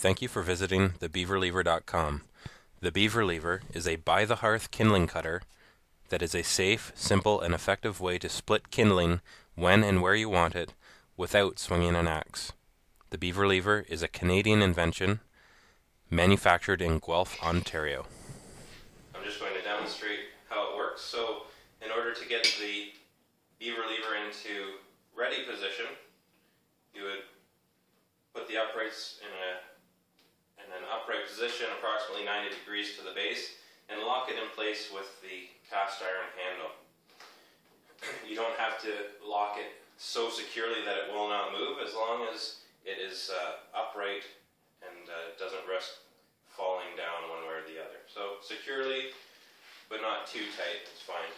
Thank you for visiting TheBeaverLever.com. The Beaver Lever is a by-the-hearth kindling cutter that is a safe, simple, and effective way to split kindling when and where you want it without swinging an axe. The Beaver Lever is a Canadian invention manufactured in Guelph, Ontario. I'm just going to demonstrate how it works. So in order to get the Beaver Lever into ready position, you would put the uprights in an upright position approximately 90 degrees to the base and lock it in place with the cast iron handle. You don't have to lock it so securely that it will not move, as long as it is upright and doesn't risk falling down one way or the other. So securely, but not too tight, it's fine.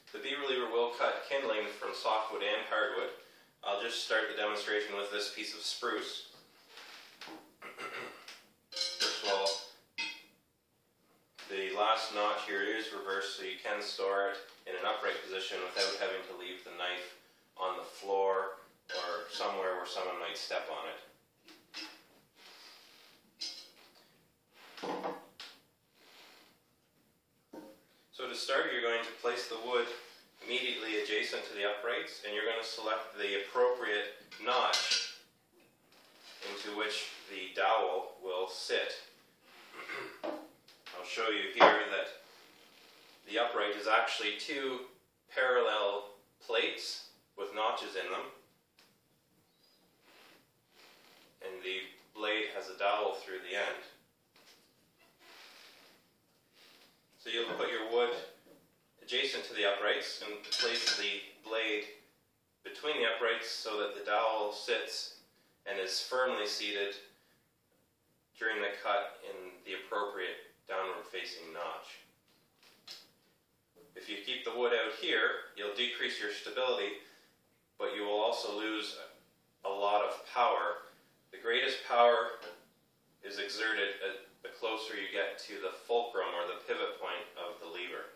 The Beaver Lever will cut kindling from softwood and hardwood. I'll just start the demonstration with this piece of spruce. First of all, the last notch here is reversed, so you can store it in an upright position without having to leave the knife on the floor or somewhere where someone might step on it. So to start, you're going to place the wood immediately adjacent to the uprights, and you're going to select the appropriate notch into which the dowel will sit. I'll show you here that the upright is actually two parallel plates with notches in them, and the blade has a dowel through the end. So you'll put your wood adjacent to the uprights and place the blade between the uprights so that the dowel sits and is firmly seated during the cut in the appropriate downward facing notch. If you keep the wood out here, you'll decrease your stability, but you will also lose a lot of power. The greatest power is exerted the closer you get to the fulcrum or the pivot point of the lever.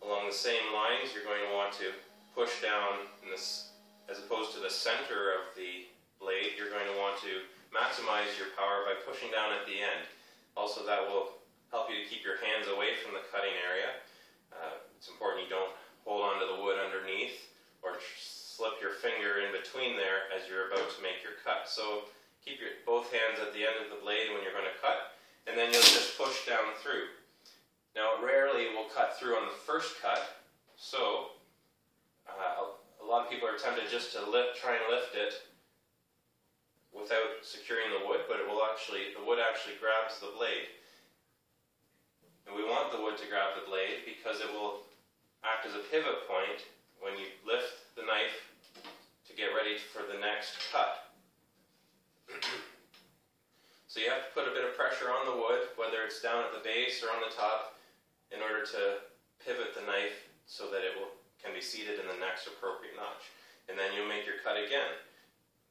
Along the same lines, you're going to want to push down in this, as opposed to the center of the blade, you're going to want to maximize your power by pushing down at the end. Also, that will help you to keep your hands away from the cutting area. It's important you don't hold onto the wood underneath or slip your finger in between there as you're about to make your cut. So keep both hands at the end of the blade when you're going to cut, and then you'll just push down through. Now, rarely will cut through on the first cut, so a lot of people are tempted just to try and lift it without securing the wood, but the wood actually grabs the blade. And we want the wood to grab the blade because it will act as a pivot point when you lift the knife to get ready for the next cut. So you have to put a bit of pressure on the wood, whether it's down at the base or on the top, in order to pivot the knife so that it can be seated in the next appropriate notch. And then you'll make your cut again,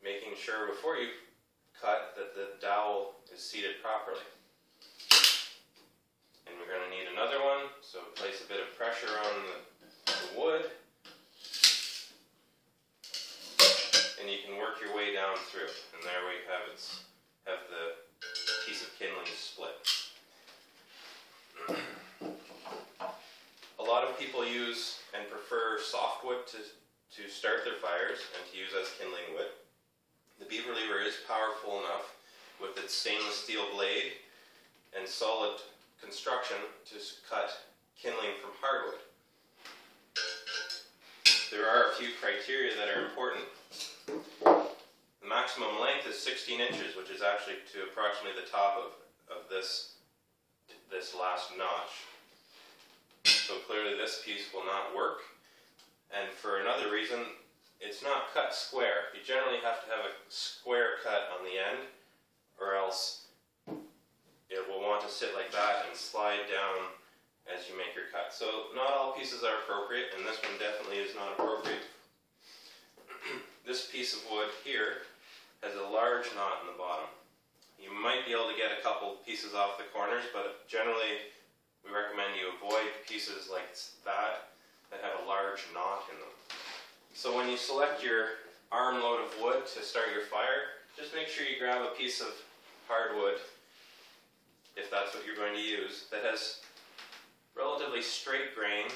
making sure before you cut that the dowel is seated properly. And we're going to need another one, so place a bit of pressure on the wood, and you can work your way down through. And there we have the piece of kindling split. A lot of people use and prefer softwood to start their fires and to use as kindling wood. The Beaver Lever is powerful enough with its stainless steel blade and solid construction to cut kindling from hardwood. There are a few criteria that are important. The maximum length is 16 inches, which is actually to approximately the top of this last notch. So clearly this piece will not work. And for another reason, it's not cut square. You generally have to have a square cut on the end, or else it will want to sit like that and slide down as you make your cut. So not all pieces are appropriate, and this one definitely is not appropriate. This piece of wood here has a large knot in the bottom. You might be able to get a couple pieces off the corners, but generally we recommend you avoid pieces like that have a large knot in them. So when you select your armload of wood to start your fire, just make sure you grab a piece of hardwood, if that's what you're going to use, that has relatively straight grain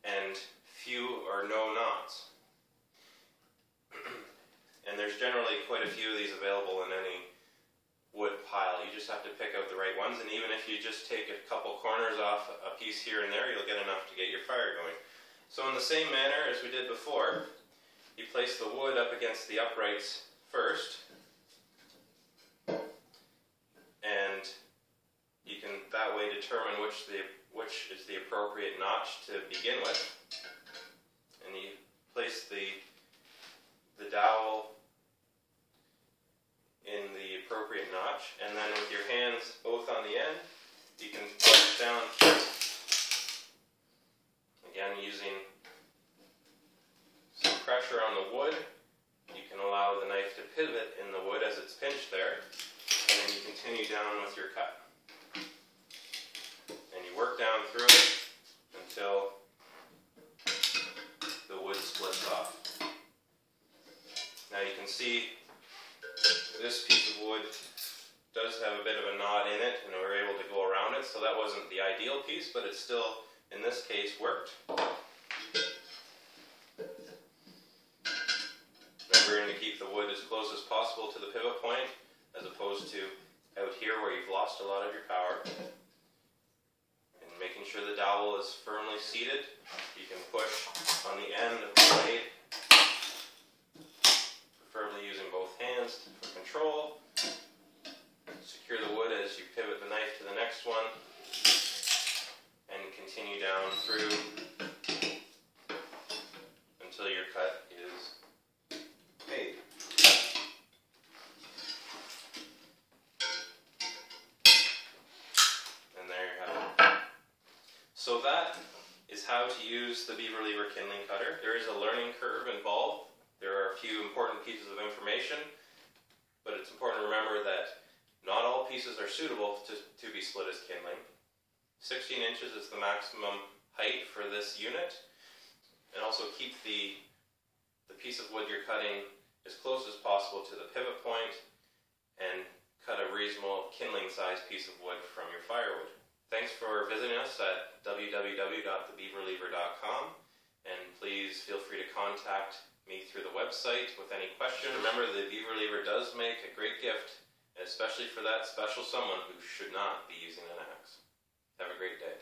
and few or no knots. And there's generally quite a few of these available in any wood pile. You just have to pick out the right ones, and even if you just take a couple corners off a piece here and there, you'll get enough to get your fire going. So in the same manner as we did before, you place the wood up against the uprights first, and you can that way determine which is the appropriate notch to begin with. And you place the dowel in the appropriate notch, and then with your hands both on the end, you can push down through. Again, using some pressure on the wood, you can allow the knife to pivot in the wood as it's pinched there, and then you continue down with your cut. And you work down through it until the wood splits off. Now you can see this piece of wood does have a bit of a knot in it, and we're able to go around it, so that wasn't the ideal piece, but it still, in this case, worked. Remembering to keep the wood as close as possible to the pivot point, as opposed to out here where you've lost a lot of your power. And making sure the dowel is firmly seated, you can push on the end of the blade, preferably using both hands for control. Secure the wood as you pivot the knife to the next one, and continue down through until your cut is made. And there you have it. So that is how to use the Beaver Lever kindling cutter. There is a learning curve involved. There are a few important pieces of information, but it's important to remember that not all pieces are suitable to be split as kindling. 16 inches is the maximum height for this unit, and also keep the piece of wood you're cutting as close as possible to the pivot point, and cut a reasonable kindling sized piece of wood from your firewood. Thanks for visiting us at www.TheBeaverLever.com, and please feel free to contact me through the website with any questions. Remember, the Beaver Lever does make a great gift, especially for that special someone who should not be using an axe. Have a great day.